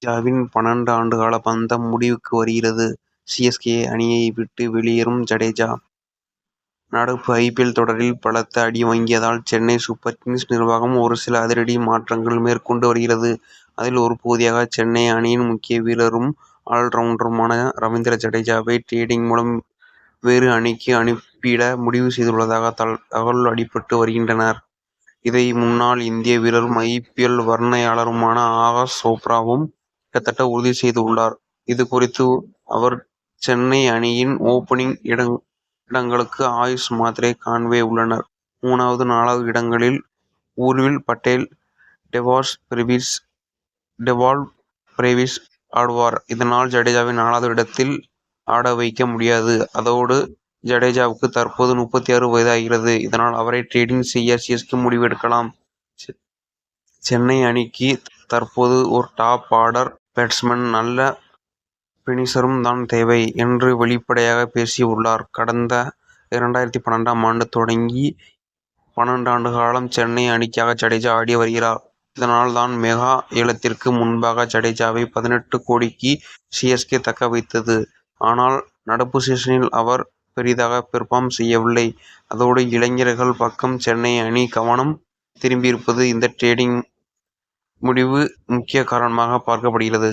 ஜடேஜாவின் 12 ஆண்டுகால பந்தம் முடிவுக்கு வருகிறது. சி.எஸ்.கே. அணியை விட்டு வெளியேறும் ஜடேஜா, நடப்பு ஐ.பி.எல். தொடரில் பலத்த அடி வாங்கியதால் சென்னை சூப்பர் கிங்ஸ் நிர்வாகம் ஒரு சில அதிரடி மாற்றங்கள் மேற்கொண்டு வருகிறது. அதில் ஒரு பகுதியாக சென்னை அணியின் முக்கிய வீரரும் ஆல்ரவுண்டருமான ரவீந்திர ஜடேஜாவை டிரேடிங் மூலம் வேறு அணிக்கு அனுப்பிட முடிவு செய்துள்ளதாக தகவல் அடிபட்டு வருகின்றன. இதை முன்னாள் இந்திய வீரரும் ஐ.பி.எல். வர்ணனையாளருமான ஆகாஷ் சோப்ராவும் கிட்டத்தட்ட உறுதி செய்துள்ளார். இது குறித்து அவர், சென்னை அணியின் ஓப்பனிங் இடங்களுக்கு ஆயுஷ் மாத்ரே, கான்வே உள்ளனர். 3வது, 4வது இடங்களில் ஊர்வில் பட்டேல், டெவால் பிரேவிஸ் ஆடுவர். இதனால் ஜடேஜாவை 4வது இடத்தில் ஆட வைக்க முடியாது. அதோடு ஜடேஜாவுக்கு தற்போது 36 வயது ஆகிறது. இதனால் அவரை டிரேடிங் செய்ய சி.எஸ்.கே. முடிவு எடுக்கலாம். சென்னை அணிக்கு தற்போது ஒரு டாப் ஆர்டர் பேட்ஸ்மேன், நல்ல பினிஷரும் தான் தேவை என்று வெளிப்படையாக பேசியுள்ளார். கடந்த 2012ஆம் ஆண்டு தொடங்கி 12 ஆண்டு காலம் சென்னை அணிக்காக ஜடேஜா ஆடி வருகிறார். இதனால் தான் மெகா ஏலத்திற்கு முன்பாக ஜடேஜாவை 18 கோடிக்கு சி.எஸ்.கே. தக்க வைத்தது. ஆனால் நடப்பு சீசனில் அவர் பெரிதாக பெர்ஃபார்ம் செய்யவில்லை. அதோடு இளைஞர்கள் பக்கம் சென்னை அணி கவனம் திரும்பியிருப்பது இந்த டிரேடிங் முடிவு முக்கிய காரணமாக பார்க்கப்படுகிறது.